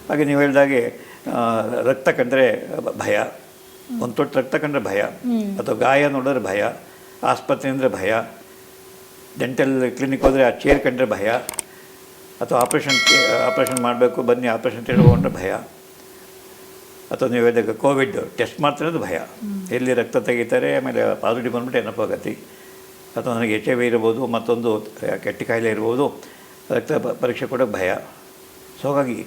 ಹಾಗೆ ನೀವು ಹೇಳಿದಾಗೆ ರಕ್ತ ಕಂಡ್ರೆ ಭಯ, ಒಂದು ತೊಟ್ಟು ರಕ್ತ ಕಂಡ್ರೆ ಭಯ, ಅಥವಾ ಗಾಯ ನೋಡಿದ್ರೆ ಭಯ, ಆಸ್ಪತ್ರೆ ಅಂದರೆ ಭಯ, ಡೆಂಟಲ್ ಕ್ಲಿನಿಕ್ ಹೋದರೆ ಆ ಚೇರ್ ಕಂಡ್ರೆ ಭಯ, ಅಥವಾ ಆಪ್ರೇಷನ್ ಮಾಡಬೇಕು ಬನ್ನಿ ಆಪ್ರೇಷನ್ ತಿಳ್ಕೊಂಡ್ರೆ ಭಯ, ಅಥವಾ ನೀವು ಹೇಳಿದಾಗ ಕೋವಿಡ್ ಟೆಸ್ಟ್ ಮಾಡ್ತಿರೋದು ಭಯ, ಎಲ್ಲಿ ರಕ್ತ ತೆಗಿತಾರೆ, ಆಮೇಲೆ ಪಾಸಿಟಿವ್ ಬಂದ್ಬಿಟ್ಟು ಏನಪ್ಪ ಗತಿ, ಅಥವಾ ನನಗೆ HIV ಇರ್ಬೋದು, ಮತ್ತೊಂದು ಕೆಟ್ಟ ಕಾಯಿಲೆ ಇರ್ಬೋದು, ರಕ್ತ ಪರೀಕ್ಷೆ ಕೊಡೋಕ್ಕೆ ಭಯ. ಸೊ ಹಾಗಾಗಿ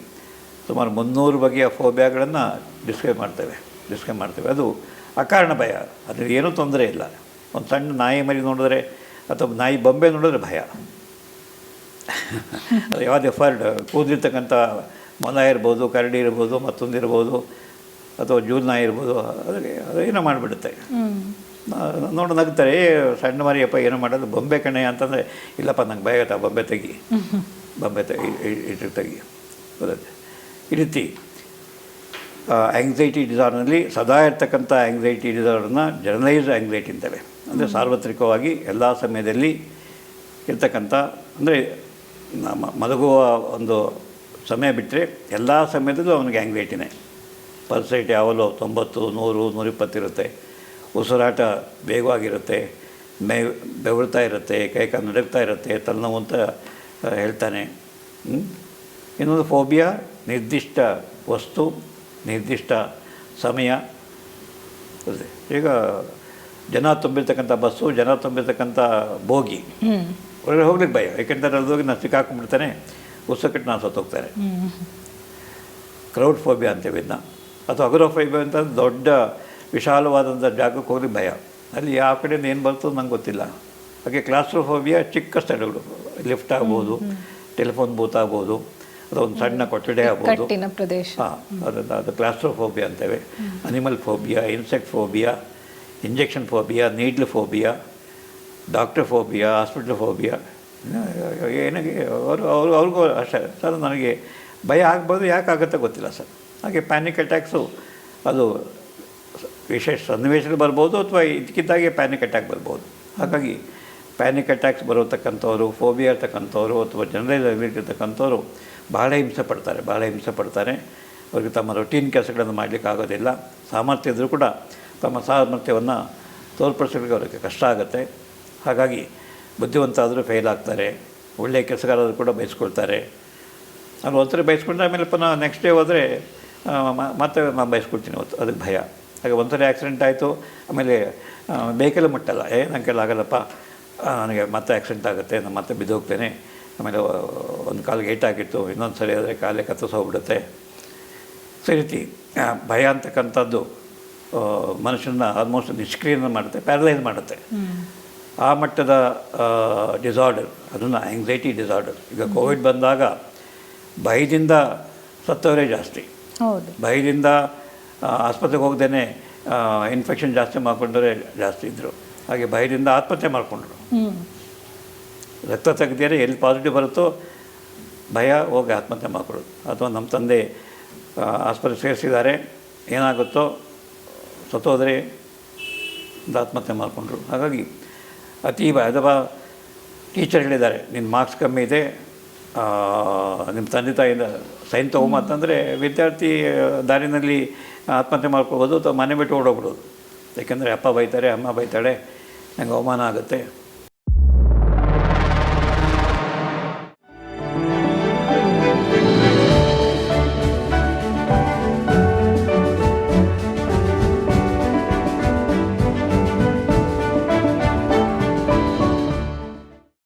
ಸುಮಾರು 300 ಬಗೆಯ ಫೋಬಿಯಾಗಳನ್ನು ಡಿಸ್ಕ್ರೈಬ್ ಮಾಡ್ತೇವೆ. ಅದು ಅಕಾರಣ ಭಯ, ಅದು ಏನೂ ತೊಂದರೆ ಇಲ್ಲ. ಒಂದು ಸಣ್ಣ ನಾಯಿ ಮರಿ ನೋಡಿದ್ರೆ ಅಥವಾ ನಾಯಿ ಬೊಂಬೆ ನೋಡಿದ್ರೆ ಭಯ. ಅದು ಯಾವುದೇ ಎಫರ್ಡ್ ಕೂದಿರ್ತಕ್ಕಂಥ ಮೊಲ ಇರ್ಬೋದು, ಕರಡಿ ಇರ್ಬೋದು, ಮತ್ತೊಂದಿರ್ಬೋದು, ಅಥವಾ ಜೂಲ್ ನಾಯಿ ಇರ್ಬೋದು, ಅದು ಏನೋ ಮಾಡಿಬಿಡುತ್ತೆ. ನೋಡಿ ನಗ್ತಾರೆ, ಸಣ್ಣ ಮರಿಯಪ್ಪ ಏನೋ ಮಾಡೋದು, ಬೊಂಬೆ ಕಣೆ ಅಂತಂದರೆ ಇಲ್ಲಪ್ಪ ನಂಗೆ ಭಯ ಆಗುತ್ತೆ, ಬೊಂಬೆ ತೆಗಿ ಬರುತ್ತೆ. ಈ ರೀತಿ ಆ್ಯಂಗ್ಸೈಟಿ ಡಿಸಾರ್ಡರ್ನಲ್ಲಿ ಸದಾ ಇರ್ತಕ್ಕಂಥ ಆ್ಯಂಗ್ಸೈಟಿ ಡಿಸಾರ್ಡರ್ನ ಜನರಲೈಸ್ಡ್ ಆ್ಯಂಗ್ಸೈಟಿ ಅಂತೇವೆ. ಅಂದರೆ ಸಾರ್ವತ್ರಿಕವಾಗಿ ಎಲ್ಲ ಸಮಯದಲ್ಲಿ ಇರ್ತಕ್ಕಂಥ, ಅಂದರೆ ಮಲಗುವ ಒಂದು ಸಮಯ ಬಿಟ್ಟರೆ ಎಲ್ಲ ಸಮಯದಲ್ಲೂ ಅವನಿಗೆ ಆ್ಯಂಗ್ಸೈಟಿನೇ. ಪಲ್ಸ್ ರೇಟ್ ಯಾವಲ್ಲೋ 90, 100, 120 ಇರುತ್ತೆ. ಉಸಿರಾಟ ವೇಗವಾಗಿರುತ್ತೆ, ಬೆವರ್ತಾ ಇರುತ್ತೆ, ಕೈಕಾಲು ನಡುಗ್ತಾ ಇರುತ್ತೆ, ತಲೆನೋವು ಅಂತ ಹೇಳ್ತಾನೆ. ಇನ್ನೊಂದು ಫೋಬಿಯಾ ನಿರ್ದಿಷ್ಟ ವಸ್ತು, ನಿರ್ದಿಷ್ಟ ಸಮಯ. ಈಗ ಜನ ತುಂಬಿರ್ತಕ್ಕಂಥ ಬಸ್ಸು, ಜನ ತುಂಬಿರ್ತಕ್ಕಂಥ ಬೋಗಿ, ಹೊರಗಡೆ ಹೋಗ್ಲಿಕ್ಕೆ ಭಯ, ಯಾಕೆಂದರೆ ಅಲ್ಲಿ ಹೋಗಿ ನಾನು ಸಿಕ್ಕಾಕೊಂಡ್ಬಿಡ್ತಾನೆ, ಉಸಿರುಕಟ್ಟು ನಾನು ಸತ್ತೋಗ್ತಾನೆ. ಕ್ರೌಡ್ ಫೋಬಿಯಾ ಅಂತೇವೆ ಇದನ್ನ. ಅಥವಾ ಅಗ್ರೋಫೋಬಿಯಾ ಅಂತ ದೊಡ್ಡ ವಿಶಾಲವಾದಂಥ ಜಾಗಕ್ಕೆ ಹೋಗ್ಲಿಕ್ಕೆ ಭಯ, ಅಲ್ಲಿ ಯಾವ ಕಡೆಯಿಂದ ಏನು ಬರ್ತದೆ ನಂಗೆ ಗೊತ್ತಿಲ್ಲ. ಹಾಗೆ ಕ್ಲಾಸ್ಟ್ರೋಫೋಬಿಯಾ ಚಿಕ್ಕ ಸ್ಥಳಗಳು, ಲಿಫ್ಟ್ ಆಗ್ಬೋದು, ಟೆಲಿಫೋನ್ ಬೂತ್ ಆಗ್ಬೋದು, ಅಥವಾ ಒಂದು ಸಣ್ಣ ಕೊಠಡಿ ಆಗ್ಬೋದು. ಅದು ಕ್ಲಾಸ್ಟ್ರೋಫೋಬಿಯಾ ಅಂತೇವೆ. Animal phobia, insect phobia, injection phobia, needle phobia, doctor phobia, hospital phobia. ಏನಾಗೆ ಅವ್ರಿಗೂ ಅಷ್ಟೇ ಸರ್, ನನಗೆ ಭಯ ಆಗ್ಬೋದು, ಯಾಕಾಗುತ್ತೆ ಗೊತ್ತಿಲ್ಲ ಸರ್. ಹಾಗೆ ಪ್ಯಾನಿಕ್ ಅಟ್ಯಾಕ್ಸು, ಅದು ವಿಶೇಷ ಸನ್ನಿವೇಶಗಳು ಬರ್ಬೋದು, ಅಥವಾ ಇದಕ್ಕಿದ್ದಾಗೆ ಪ್ಯಾನಿಕ್ ಅಟ್ಯಾಕ್ ಬರ್ಬೋದು. ಹಾಗಾಗಿ ಪ್ಯಾನಿಕ್ ಅಟ್ಯಾಕ್ಸ್ ಬರತಕ್ಕಂಥವ್ರು, ಫೋಬಿಯಾ ಇರ್ತಕ್ಕಂಥವ್ರು, ಅಥವಾ ಜನರಲ್ ಇರ್ತಕ್ಕಂಥವ್ರು ಭಾಳ ಹಿಂಸೆ ಪಡ್ತಾರೆ. ಅವ್ರಿಗೆ ತಮ್ಮ ರೊಟೀನ್ ಕೆಲಸಗಳನ್ನು ಮಾಡಲಿಕ್ಕೆ ಆಗೋದಿಲ್ಲ. ಸಾಮರ್ಥ್ಯ ಇದ್ದರೂ ಕೂಡ ತಮ್ಮ ಸಾಮರ್ಥ್ಯವನ್ನು ತೋರ್ಪಡಿಸಲಿಕ್ಕೆ ಅವರಿಗೆ ಕಷ್ಟ ಆಗುತ್ತೆ. ಹಾಗಾಗಿ ಬುದ್ಧಿವಂತ ಆದರೂ ಫೇಲ್ ಆಗ್ತಾರೆ, ಒಳ್ಳೆಯ ಕೆಲಸಗಾರರು ಕೂಡ ಬಯಸ್ಕೊಳ್ತಾರೆ. ಅಲ್ಲಿ ಒಂದ್ಸರಿ ಬಯಸ್ಕೊಂಡ್ರೆ ಆಮೇಲೆ ಪುನಃ ನೆಕ್ಸ್ಟ್ ಡೇ ಹೋದರೆ ಮತ್ತೆ ನಾನು ಬಯಸ್ಕೊಳ್ತೀನಿ, ಅದಕ್ಕೆ ಭಯ. ಹಾಗೆ ಒಂದ್ಸರಿ ಆ್ಯಕ್ಸಿಡೆಂಟ್ ಆಯಿತು, ಆಮೇಲೆ ವೆಹಿಕಲ್ ಮುಟ್ಟಲ್ಲ, ನಂಗೆಲ್ಲ ಆಗಲ್ಲಪ್ಪ, ನನಗೆ ಮತ್ತೆ ಆ್ಯಕ್ಸಿಡೆಂಟ್ ಆಗುತ್ತೆ, ನಾನು ಮತ್ತೆ ಬಿದ್ದೋಗ್ತೇನೆ, ಆಮೇಲೆ ಒಂದು ಕಾಲಿಗೆ ಏಟಾಗಿತ್ತು, ಇನ್ನೊಂದು ಸರಿ ಆದರೆ ಕಾಲೇ ಕತ್ತರಿಸೋಗ್ಬಿಡುತ್ತೆ. ಸೊ ಈ ರೀತಿ ಭಯ ಅಂತಕ್ಕಂಥದ್ದು ಮನುಷ್ಯನ ಆಲ್ಮೋಸ್ಟ್ ನಿಷ್ಕ್ರಿಯನ ಮಾಡುತ್ತೆ, ಪ್ಯಾರಲೈಸ್ ಮಾಡುತ್ತೆ. ಆ ಮಟ್ಟದ ಡಿಸಾರ್ಡರ್, ಅದನ್ನು ಆ್ಯಂಗ್ಸೈಟಿ ಡಿಸಾರ್ಡರ್. ಈಗ ಕೋವಿಡ್ ಬಂದಾಗ ಭಯದಿಂದ ಸತ್ತವರೇ ಜಾಸ್ತಿ, ಭಯದಿಂದ ಆಸ್ಪತ್ರೆಗೆ ಹೋಗ್ದೇ ಇನ್ಫೆಕ್ಷನ್ ಜಾಸ್ತಿ ಮಾಡ್ಕೊಂಡ್ರೆ ಜಾಸ್ತಿ ಇದ್ದರು. ಹಾಗೆ ಭಯದಿಂದ ಆತ್ಮಹತ್ಯೆ ಮಾಡಿಕೊಂಡ್ರು. ರಕ್ತ ತೆಗೆದಿಯರೆ ಎಲ್ಲಿ ಪಾಸಿಟಿವ್ ಬರುತ್ತೋ ಭಯ, ಹೋಗಿ ಆತ್ಮಹತ್ಯೆ ಮಾಡ್ಕೊಳ್ಳೋದು. ಅಥವಾ ನಮ್ಮ ತಂದೆ ಆಸ್ಪತ್ರೆ ಸೇರಿಸಿದ್ದಾರೆ, ಏನಾಗುತ್ತೋ ಸತ್ತೋದ್ರೆ ಆತ್ಮಹತ್ಯೆ ಮಾಡಿಕೊಂಡ್ರು. ಹಾಗಾಗಿ ಅತೀ ಭಯ. ಅಥವಾ ಟೀಚರ್ ಹೇಳಿದ್ದಾರೆ, ನಿನ್ನ ಮಾರ್ಕ್ಸ್ ಕಮ್ಮಿ ಇದೆ, ನಿಮ್ಮ ತಂದೆ ತಾಯಿಯಿಂದ ಸೈನ್ ತೊಗೊಂಬಂತಂದರೆ ವಿದ್ಯಾರ್ಥಿ ದಾರಿನಲ್ಲಿ ಆತ್ಮಹತ್ಯೆ ಮಾಡ್ಕೊಬೋದು, ಅಥವಾ ಮನೆ ಬಿಟ್ಟು ಓಡೋಗ್ಬಿಡೋದು. ಯಾಕೆಂದರೆ ಅಪ್ಪ ಬೈತಾರೆ, ಅಮ್ಮ ಬೈತಾಳೆ, ನಂಗೆ ಅವಮಾನ ಆಗುತ್ತೆ.